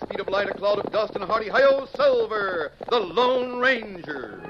feet of light, a cloud of dust, and a hearty hi-yo, Silver, the Lone Ranger.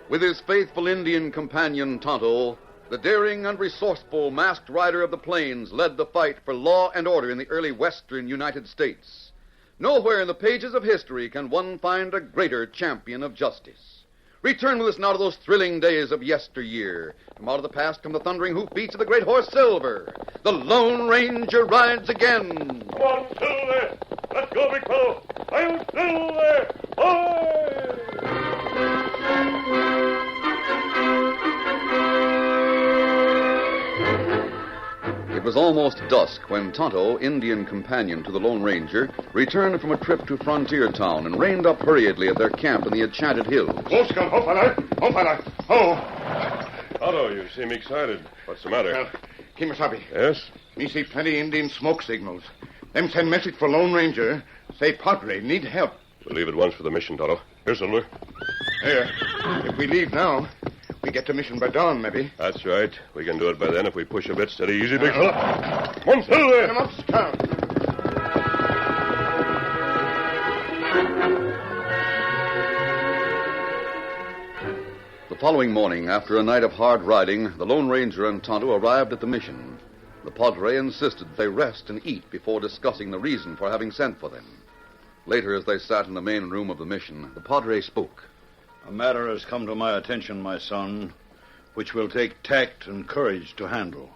With his faithful Indian companion, Tonto, the daring and resourceful masked rider of the plains led the fight for law and order in the early western United States. Nowhere in the pages of history can one find a greater champion of justice. Return with us now to those thrilling days of yesteryear. From out of the past come the thundering hoofbeats of the great horse Silver. The Lone Ranger rides again. Come on, Silver! Let's go, big fellow! I'm Silver! Ahoy! It was almost dusk when Tonto, Indian companion to the Lone Ranger, returned from a trip to frontier town and reined up hurriedly at their camp in the Enchanted Hills. Oh, Scum! Oh, fella! Oh! Otto, you seem excited. What's the matter? Kimasabi. Yes? Me see plenty Indian smoke signals. Them send message for Lone Ranger. Say Padre need help. We'll leave at once for the mission, Tonto. Here, Silver. Here. If we leave now, we get to mission by dawn, maybe. That's right. We can do it by then if we push a bit. Steady, easy, big fella. Come on, Silver! Get him up, Scout. The following morning, after a night of hard riding, the Lone Ranger and Tonto arrived at the mission. The Padre insisted they rest and eat before discussing the reason for having sent for them. Later, as they sat in the main room of the mission, the Padre spoke. A matter has come to my attention, my son, which will take tact and courage to handle.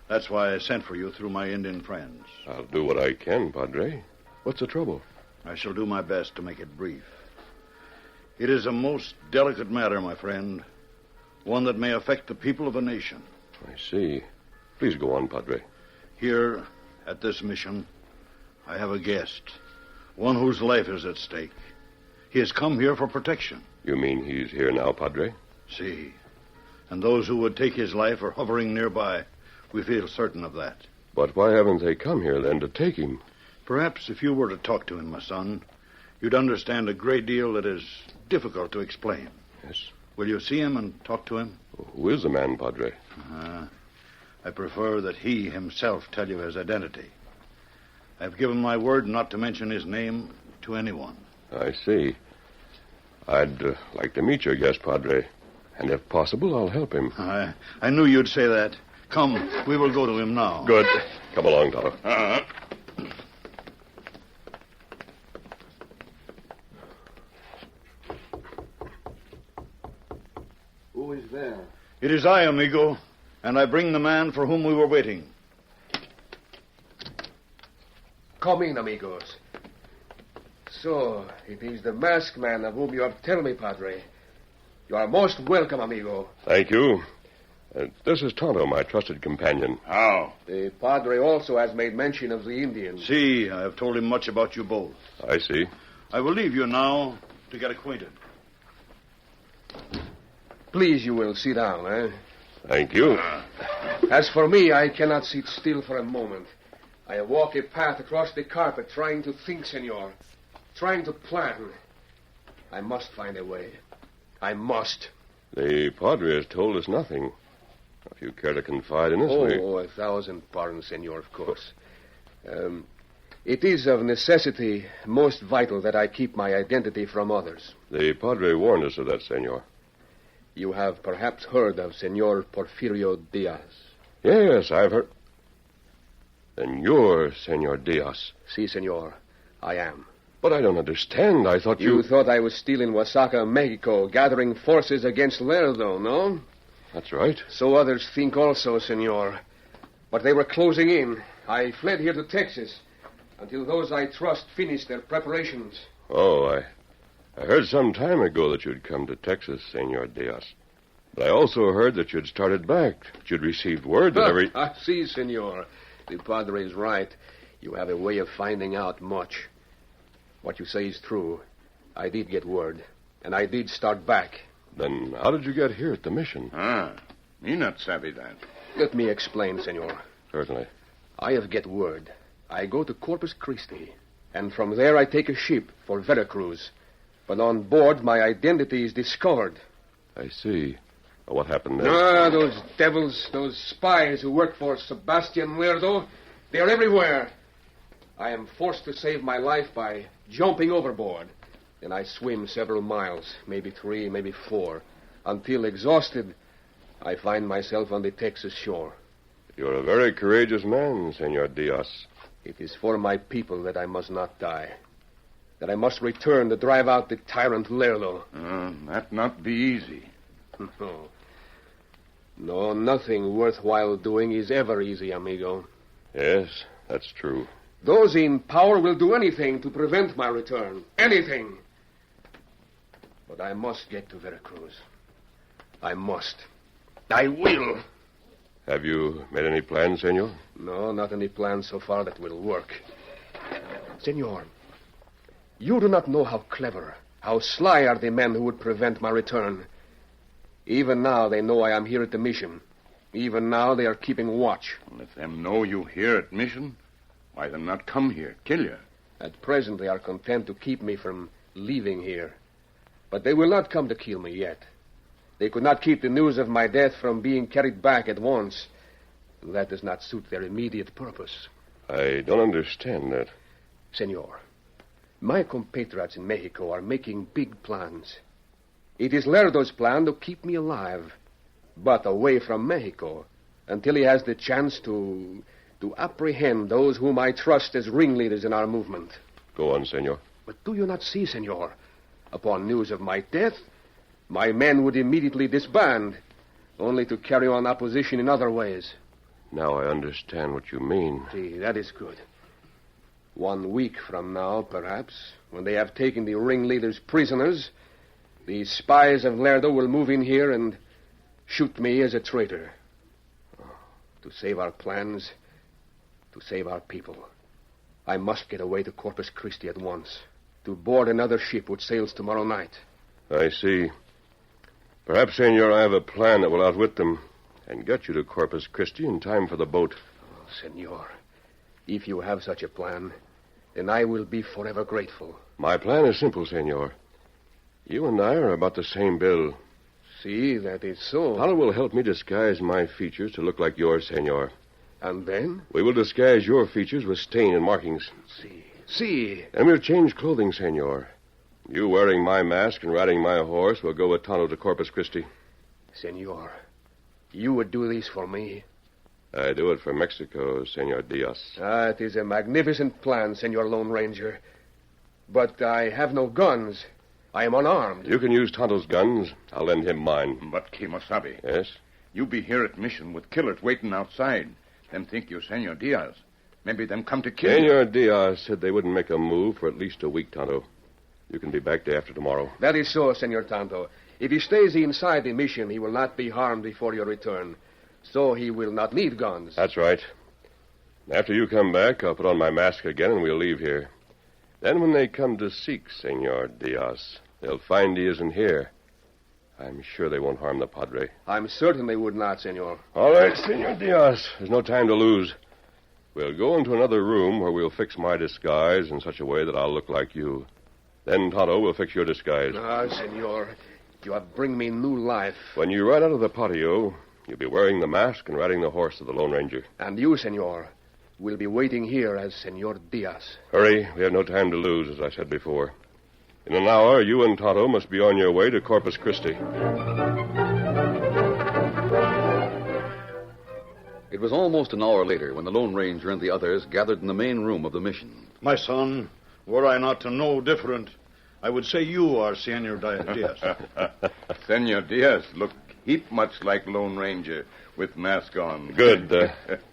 That's why I sent for you through my Indian friends. I'll do what I can, Padre. What's the trouble? I shall do my best to make it brief. It is a most delicate matter, my friend, one that may affect the people of a nation. I see. Please go on, Padre. Here, at this mission, I have a guest, one whose life is at stake. He has come here for protection. You mean he's here now, Padre? See, and those who would take his life are hovering nearby. We feel certain of that. But why haven't they come here, then, to take him? Perhaps if you were to talk to him, my son, you'd understand a great deal that is difficult to explain. Yes. Will you see him and talk to him? Who is the man, Padre? I prefer that he himself tell you his identity. I've given my word not to mention his name to anyone. I see. I'd like to meet your guest, Padre. And if possible, I'll help him. I knew you'd say that. Come, we will go to him now. Good. Come along, Tonto. Who is there? It is I, amigo, and I bring the man for whom we were waiting. Come in, amigos. So, it is the masked man of whom you have told me, Padre. You are most welcome, amigo. Thank you. This is Tonto, my trusted companion. How? The Padre also has made mention of the Indians. See, I have told him much about you both. I see. I will leave you now to get acquainted. Please, you will sit down, eh? Thank you. As for me, I cannot sit still for a moment. I walk a path across the carpet, trying to think, senor. Trying to plan. I must find a way. I must. The Padre has told us nothing. If you care to confide in us, Oh, 1,000 pardons, senor, of course. It is of necessity most vital that I keep my identity from others. The Padre warned us of that, senor. You have perhaps heard of Senor Porfirio Diaz. Yes, I've heard. Then you're Senor Diaz. Si, senor. I am. But I don't understand. I thought You thought I was still in Oaxaca, Mexico, gathering forces against Lerdo, no? That's right. So others think also, senor. But they were closing in. I fled here to Texas until those I trust finished their preparations. Oh, I heard some time ago that you'd come to Texas, Senor Diaz. But I also heard that you'd started back, that you'd received word that every... Si, senor. The Padre is right. You have a way of finding out much. What you say is true. I did get word, and I did start back. Then how did you get here at the mission? Me not savvy that. Let me explain, senor. Certainly. I have get word. I go to Corpus Christi, and from there I take a ship for Veracruz. But on board, my identity is discovered. I see. What happened then? Those devils, those spies who work for Sebastian Lerdo, they're everywhere. I am forced to save my life by jumping overboard. Then I swim several miles, maybe 3, maybe 4, until exhausted, I find myself on the Texas shore. You're a very courageous man, Senor Diaz. It is for my people that I must not die. That I must return to drive out the tyrant Lerdo. That not be easy. No, nothing worthwhile doing is ever easy, amigo. Yes, that's true. Those in power will do anything to prevent my return. Anything. But I must get to Veracruz. I must. I will. Have you made any plans, senor? No, not any plans so far that will work. Senor, you do not know how clever, how sly are the men who would prevent my return. Even now they know I am here at the mission. Even now they are keeping watch. If them know you here at mission, why them not come here, kill you? At present they are content to keep me from leaving here. But they will not come to kill me yet. They could not keep the news of my death from being carried back at once. That does not suit their immediate purpose. I don't understand that. Senor, my compatriots in Mexico are making big plans. It is Lerdo's plan to keep me alive, but away from Mexico, until he has the chance to apprehend those whom I trust as ringleaders in our movement. Go on, senor. But do you not see, senor? Upon news of my death, my men would immediately disband, only to carry on opposition in other ways. Now I understand what you mean. See, that is good. 1 week from now, perhaps, when they have taken the ringleaders prisoners, the spies of Lerdo will move in here and shoot me as a traitor. To save our plans, to save our people, I must get away to Corpus Christi at once, to board another ship which sails tomorrow night. I see. Perhaps, senor, I have a plan that will outwit them and get you to Corpus Christi in time for the boat. Oh, senor, if you have such a plan, then I will be forever grateful. My plan is simple, senor. You and I are about the same build. See, that is so. Tonto will help me disguise my features to look like yours, senor. And then? We will disguise your features with stain and markings. See. And we'll change clothing, senor. You wearing my mask and riding my horse will go with Tonto to Corpus Christi. Senor, you would do this for me? I do it for Mexico, Senor Diaz. It is a magnificent plan, Senor Lone Ranger. But I have no guns. I am unarmed. You can use Tonto's guns. I'll lend him mine. But, Kimosabe. Yes? You be here at mission with killers waiting outside. Them think you Senor Diaz. Maybe them come to kill you. Senor Diaz said they wouldn't make a move for at least a week, Tonto. You can be back day after tomorrow. That is so, Senor Tonto. If he stays inside the mission, he will not be harmed before your return. So he will not need guns. That's right. After you come back, I'll put on my mask again and we'll leave here. Then when they come to seek Senor Diaz, they'll find he isn't here. I'm sure they won't harm the Padre. I'm certain they would not, senor. All right, Senor Diaz. There's no time to lose. We'll go into another room where we'll fix my disguise in such a way that I'll look like you. Then Tonto will fix your disguise. Ah, senor, you have bring me new life. When you ride out of the patio, you'll be wearing the mask and riding the horse of the Lone Ranger. And you, senor, will be waiting here as Senor Diaz. Hurry. We have no time to lose, as I said before. In an hour, you and Tonto must be on your way to Corpus Christi. It was almost an hour later when the Lone Ranger and the others gathered in the main room of the mission. My son, were I not to know different, I would say you are Senor Diaz. Senor Diaz look heap much like Lone Ranger with mask on. Good.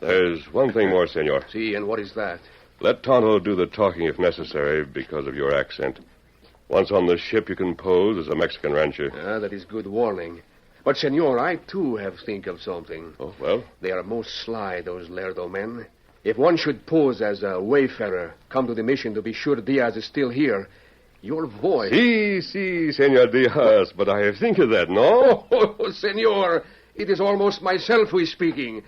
There's one thing more, senor. See, and what is that? Let Tonto do the talking if necessary because of your accent. Once on the ship, you can pose as a Mexican rancher. Ah, that is good warning. But, senor, I, too, have think of something. Oh, well? They are most sly, those Lerdo men. If one should pose as a wayfarer, come to the mission to be sure Diaz is still here, your voice... Si, Senor Diaz, but I have think of that, no? Oh, senor, it is almost myself who is speaking.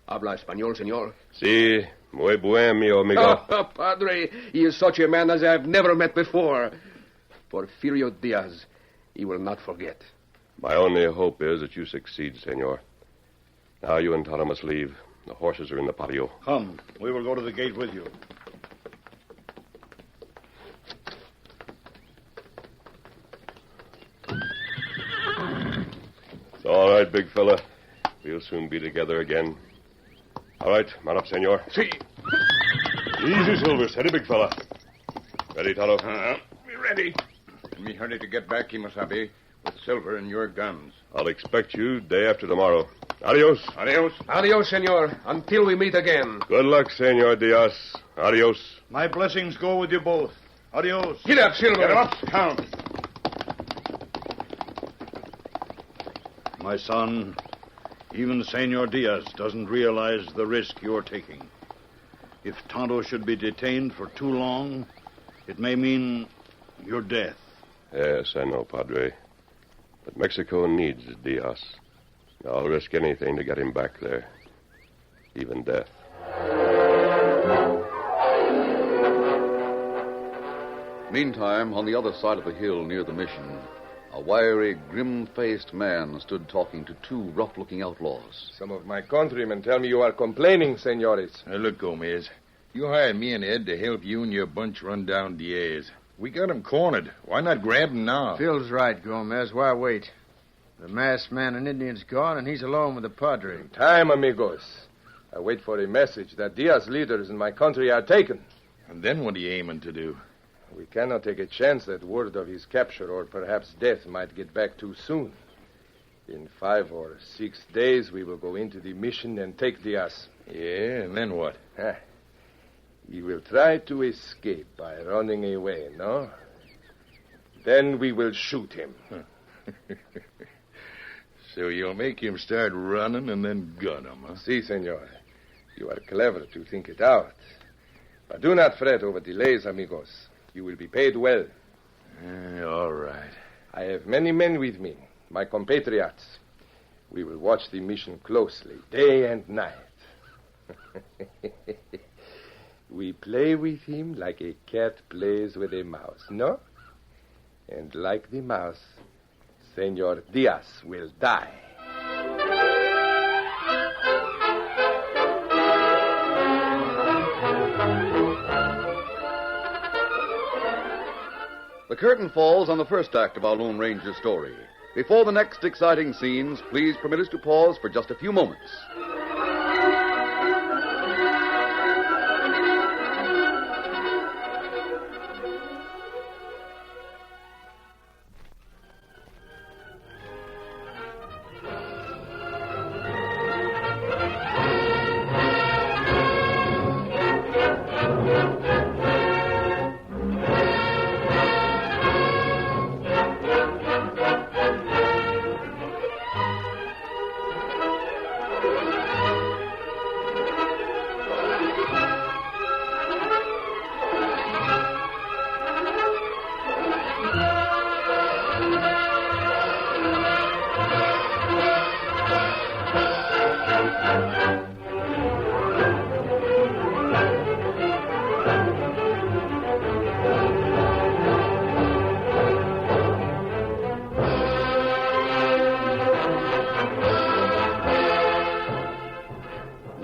Habla español, senor. Si, muy buen, mi amigo. Padre, he is such a man as I have never met before. Porfirio Diaz, he will not forget. My only hope is that you succeed, senor. Now you and Tonto must leave. The horses are in the patio. Come, we will go to the gate with you. It's all right, big fella. We'll soon be together again. All right, mount up, senor. See. Easy, Silver. Steady, big fella. Ready, Tonto? Be ready. And me hurry to get back, Kimasabi, with Silver and your guns. I'll expect you day after tomorrow. Adios. Adios. Adios, senor, until we meet again. Good luck, Senor Diaz. Adios. My blessings go with you both. Adios. Get up, Silver. Get up, Count. My son, even Senor Diaz doesn't realize the risk you're taking. If Tonto should be detained for too long, it may mean your death. Yes, I know, Padre. But Mexico needs Diaz. I'll risk anything to get him back there. Even death. Meantime, on the other side of the hill near the mission, a wiry, grim-faced man stood talking to two rough-looking outlaws. Some of my countrymen tell me you are complaining, senores. Look, Gomez. You hired me and Ed to help you and your bunch run down Diaz. We got him cornered. Why not grab him now? Phil's right, Gomez. Why wait? The masked man and Indian's gone, and he's alone with the Padre. Time, amigos. I wait for a message that Diaz leaders in my country are taken. And then what are you aiming to do? We cannot take a chance that word of his capture or perhaps death might get back too soon. In 5 or 6 days, we will go into the mission and take Diaz. Yeah, and then what? He will try to escape by running away, no? Then we will shoot him. So you'll make him start running and then gun him, huh? Si, senor. You are clever to think it out. But do not fret over delays, amigos. You will be paid well. All right. I have many men with me, my compatriots. We will watch the mission closely, day and night. We play with him like a cat plays with a mouse, no? And like the mouse, Senor Diaz will die. The curtain falls on the first act of our Lone Ranger story. Before the next exciting scenes, please permit us to pause for just a few moments.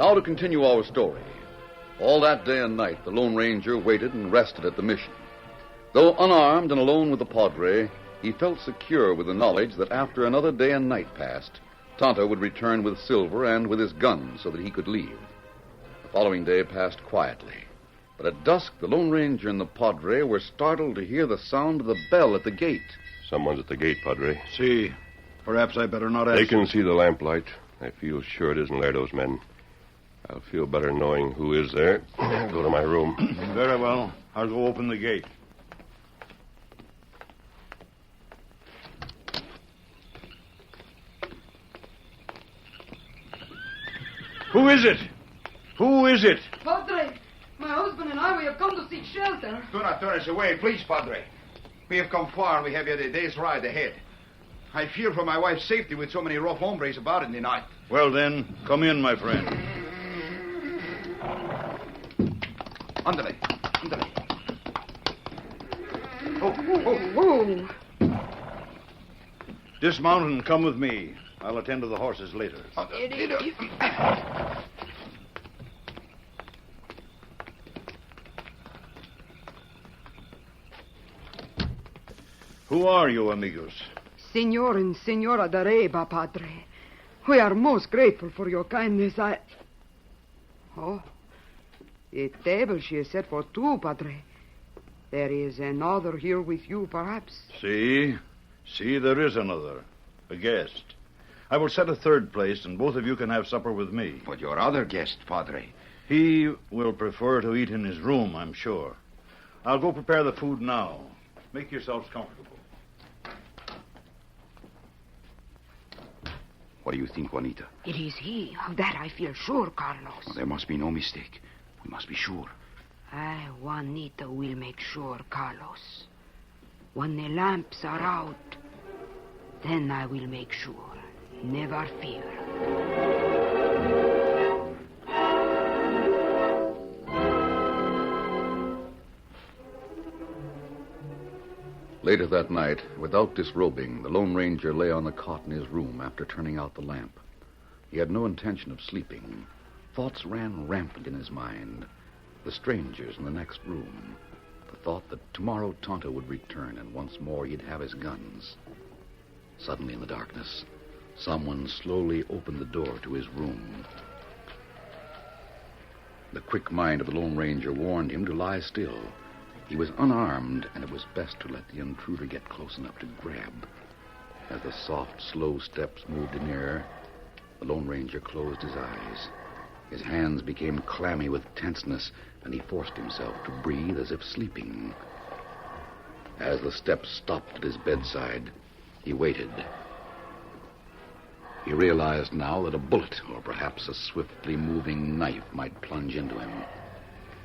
Now to continue our story. All that day and night, the Lone Ranger waited and rested at the mission. Though unarmed and alone with the Padre, he felt secure with the knowledge that after another day and night passed, Tonto would return with silver and with his gun so that he could leave. The following day passed quietly. But at dusk, the Lone Ranger and the Padre were startled to hear the sound of the bell at the gate. Someone's at the gate, Padre. See, perhaps I better not ask. They can see the lamplight. I feel sure it isn't Lerdo's men. I'll feel better knowing who is there. I'll go to my room. Very well. I'll go open the gate. Who is it? Who is it? Padre, my husband and I, we have come to seek shelter. Do not turn us away, please, Padre. We have come far and we have yet a day's ride ahead. I fear for my wife's safety with so many rough hombres about in the night. Well, then, come in, my friend. Ándale, ándale. Oh. Dismount and come with me. I'll attend to the horses later. Who are you, amigos? Senor and Senora Dareba, Padre. We are most grateful for your kindness. Oh, a table she has set for two, Padre. There is another here with you, perhaps. See, there is another. A guest. I will set a third place, and both of you can have supper with me. But your other guest, Padre. He will prefer to eat in his room, I'm sure. I'll go prepare the food now. Make yourselves comfortable. What do you think, Juanita? It is he. Of that I feel sure, Carlos. There must be no mistake. We must be sure. Juanita will make sure, Carlos. When the lamps are out, then I will make sure. Never fear. Later that night, without disrobing, the Lone Ranger lay on the cot in his room after turning out the lamp. He had no intention of sleeping. Thoughts ran rampant in his mind. The strangers in the next room. The thought that tomorrow Tonto would return and once more he'd have his guns. Suddenly in the darkness, someone slowly opened the door to his room. The quick mind of the Lone Ranger warned him to lie still. He was unarmed, and it was best to let the intruder get close enough to grab. As the soft, slow steps moved nearer, the Lone Ranger closed his eyes. His hands became clammy with tenseness, and he forced himself to breathe as if sleeping. As the steps stopped at his bedside, he waited. He realized now that a bullet, or perhaps a swiftly moving knife, might plunge into him.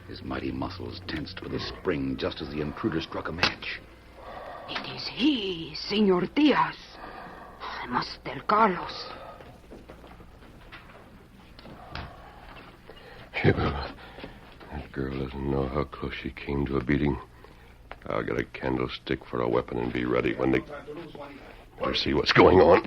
His mighty muscles tensed for the spring just as the intruder struck a match. It is he, Senor Diaz. I must tell Carlos. That girl doesn't know how close she came to a beating. I'll get a candlestick for a weapon and be ready when they... Better see what's going on.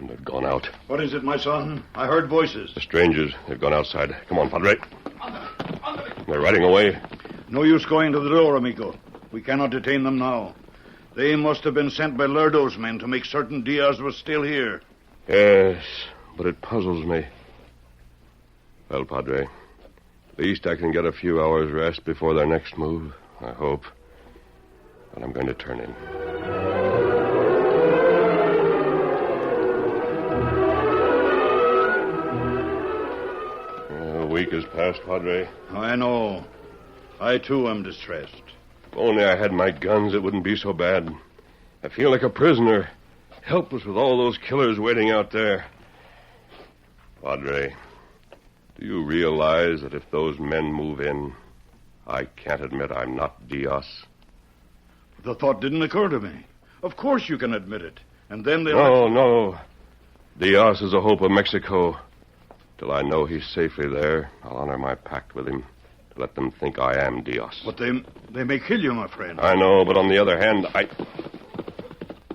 They've gone out. What is it, my son? I heard voices. The strangers. They've gone outside. Come on, Padre. They're riding away. No use going to the door, amigo. We cannot detain them now. They must have been sent by Lerdo's men to make certain Diaz was still here. Yes, but it puzzles me. Well, Padre, at least I can get a few hours' rest before their next move, I hope. But I'm going to turn in. A week has passed, Padre. I know. I, too, am distressed. If only I had my guns, it wouldn't be so bad. I feel like a prisoner, helpless with all those killers waiting out there. Padre, do you realize that if those men move in, I can't admit I'm not Diaz? The thought didn't occur to me. Of course you can admit it. And then they'll... No. Diaz is the hope of Mexico. Till I know he's safely there, I'll honor my pact with him to let them think I am Diaz. But they may kill you, my friend. I know, but on the other hand,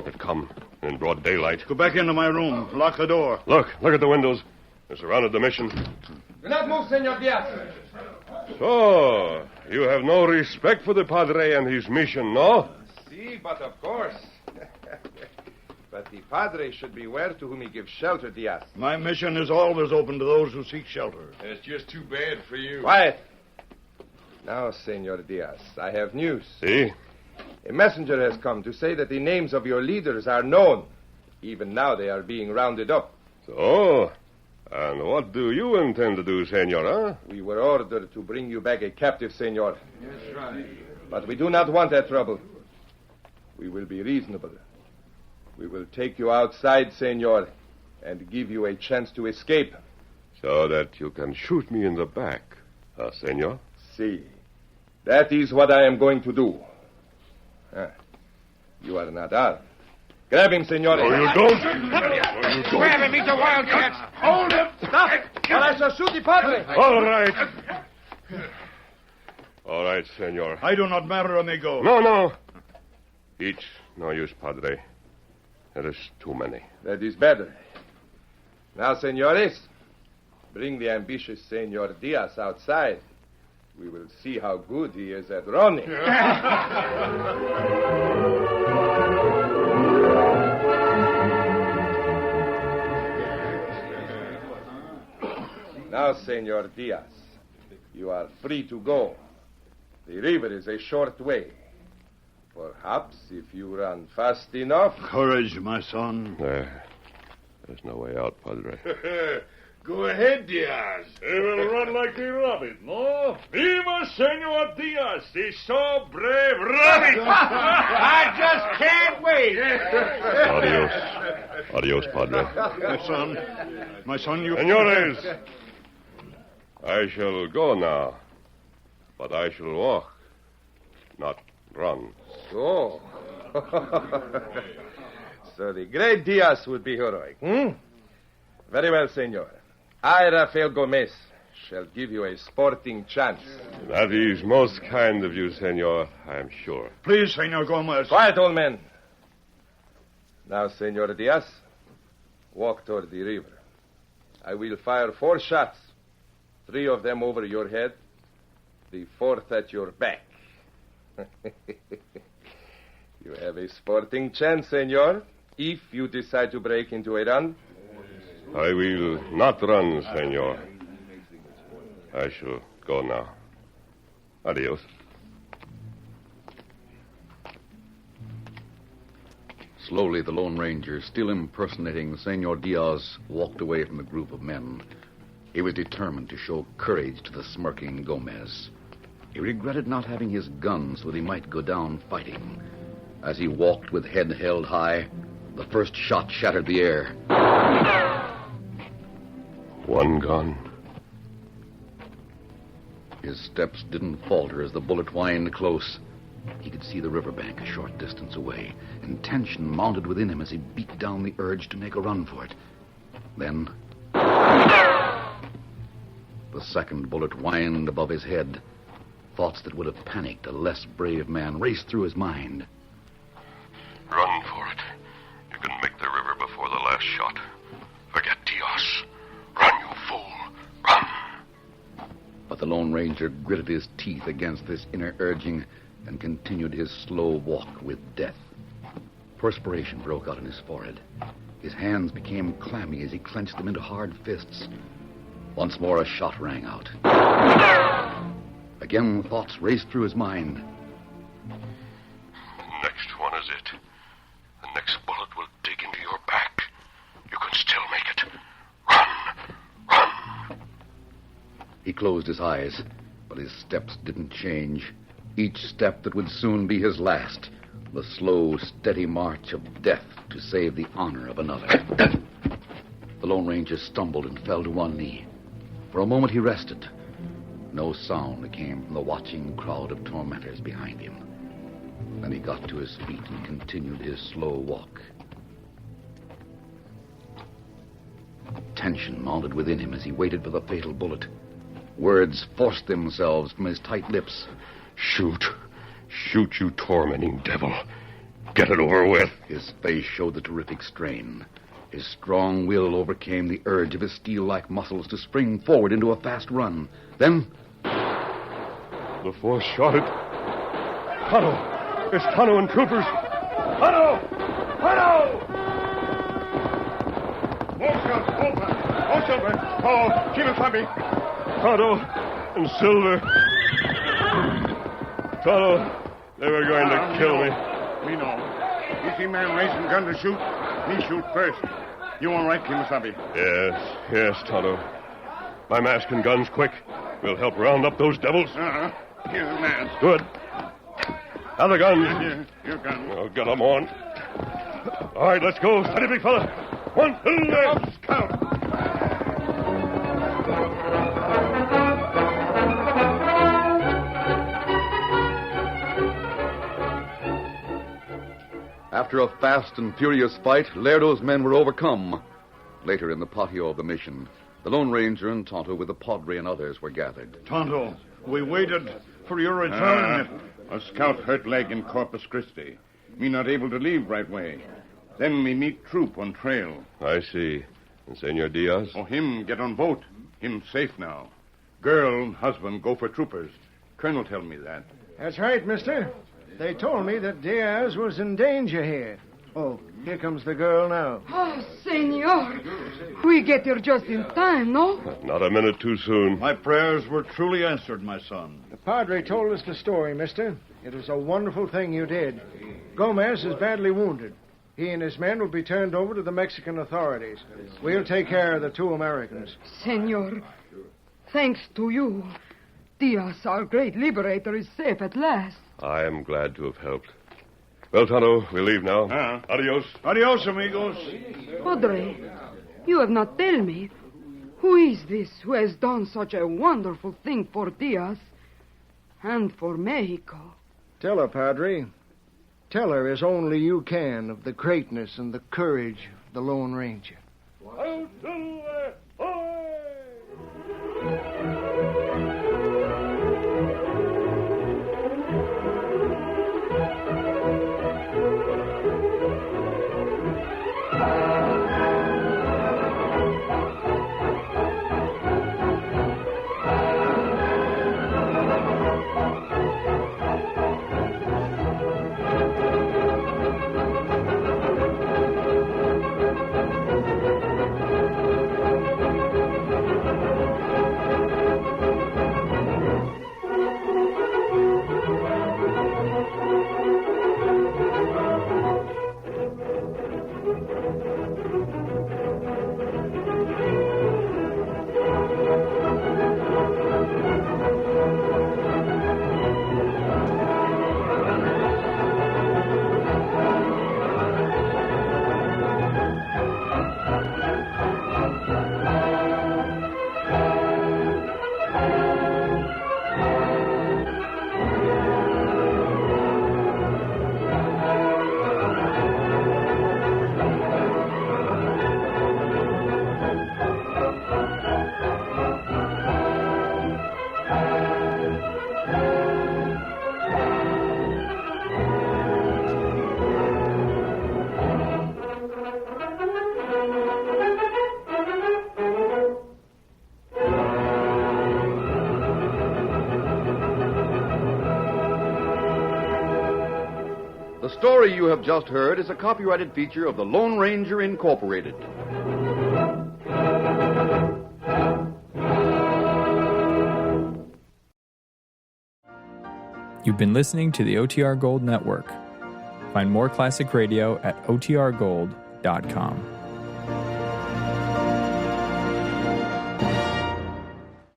They've come. In broad daylight. Go back into my room. Lock the door. Look at the windows. They surrounded the mission. Do not move, Senor Diaz. So, you have no respect for the Padre and his mission, no? Si, but of course. But the Padre should beware to whom he gives shelter, Diaz. My mission is always open to those who seek shelter. It's just too bad for you. Quiet. Now, Senor Diaz, I have news. See? A messenger has come to say that the names of your leaders are known. Even now they are being rounded up. So, and what do you intend to do, senor, huh? We were ordered to bring you back a captive, senor. That's right. But we do not want that trouble. We will be reasonable. We will take you outside, senor, and give you a chance to escape. So that you can shoot me in the back, senor? See, that is what I am going to do. You are not armed. Grab him, senor. No, you don't. No, you don't. Grab him, he's a wildcat. Hold him. Stop. Or I shall shoot the Padre. All right. All right, senor. I do not matter, amigo. No. Each no use, Padre. There is too many. That is better. Now, senores, bring the ambitious Senor Diaz outside. We will see how good he is at running. Now, Senor Diaz, you are free to go. The river is a short way. Perhaps if you run fast enough... Courage, my son. There's no way out, Padre. Go ahead, Diaz. He will run like the rabbit, no? Viva Senor Diaz, the so brave rabbit! I just can't wait. Adios, Padre. My son, you... Senores, I shall go now, but I shall walk, not run. So. So the great Diaz would be heroic, Very well, senor. I, Rafael Gomez, shall give you a sporting chance. That is most kind of you, senor, I am sure. Please, Senor Gomez. Quiet, old man. Now, Senor Diaz, walk toward the river. I will fire 4 shots, 3 of them over your head, the 4th at your back. You have a sporting chance, senor, if you decide to break into a run. I will not run, senor. I shall go now. Adios. Slowly, the Lone Ranger, still impersonating Senor Diaz, walked away from the group of men. He was determined to show courage to the smirking Gomez. He regretted not having his gun so that he might go down fighting. As he walked with head held high, the first shot shattered the air. One gun. His steps didn't falter as the bullet whined close. He could see the riverbank a short distance away, and tension mounted within him as he beat down the urge to make a run for it. Then, the second bullet whined above his head. Thoughts that would have panicked a less brave man raced through his mind. Run for it. You can make the river before the last shot. Forget Diaz. Run, you fool. Run. But the Lone Ranger gritted his teeth against this inner urging and continued his slow walk with death. Perspiration broke out on his forehead. His hands became clammy as he clenched them into hard fists. Once more a shot rang out. Again, thoughts raced through his mind. The next one is it. The next bullet will dig into your back. You can still make it. Run. He closed his eyes, but his steps didn't change. Each step that would soon be his last. The slow, steady march of death to save the honor of another. The Lone Ranger stumbled and fell to one knee. For a moment he rested. No sound came from the watching crowd of tormentors behind him. Then he got to his feet and continued his slow walk. Tension mounted within him as he waited for the fatal bullet. Words forced themselves from his tight lips. Shoot. Shoot, you tormenting devil. get it over with. His face showed the terrific strain. His strong will overcame the urge of his steel-like muscles to spring forward into a fast run. Then... The force shot it. Tonto! It's Tonto and troopers! Tonto! Tonto! Oh, Silver! Oh, Kimasabi! Tonto and Silver. Tonto, they were going to kill me. Me know. You see man raising gun to shoot? Me shoot first. You all right, Kimasabi? Yes, Tonto. My mask and guns, quick. We'll help round up those devils. Here's the mask. Good. Have the guns. Here, your gun. I'll get them on. All right, let's go. Steady, big fella. 1, 2, Up, Scout. After a fast and furious fight, Lerdo's men were overcome. Later in the patio of the mission, the Lone Ranger and Tonto with the Padre and others were gathered. Tonto, we waited for your return. A scout hurt leg in Corpus Christi. Me not able to leave right way. Then me meet troop on trail. I see. And Senor Diaz? Oh, him get on boat. Him safe now. Girl and husband go for troopers. Colonel tell me that. That's right, mister. They told me that Diaz was in danger here. Oh, here comes the girl now. Oh, senor. We get here just in time, no? Not a minute too soon. My prayers were truly answered, my son. The Padre told us the story, mister. It was a wonderful thing you did. Gomez is badly wounded. He and his men will be turned over to the Mexican authorities. We'll take care of the 2 Americans. Senor, thanks to you, Diaz, our great liberator, is safe at last. I am glad to have helped. Well, Tonto, we'll leave now. Adios. Adios, amigos. Padre, you have not told me. Who is this who has done such a wonderful thing for Diaz and for Mexico? Tell her, Padre. Tell her as only you can of the greatness and the courage of the Lone Ranger. The story you have just heard is a copyrighted feature of the Lone Ranger Incorporated. You've been listening to the OTR Gold Network. Find more classic radio at otrgold.com.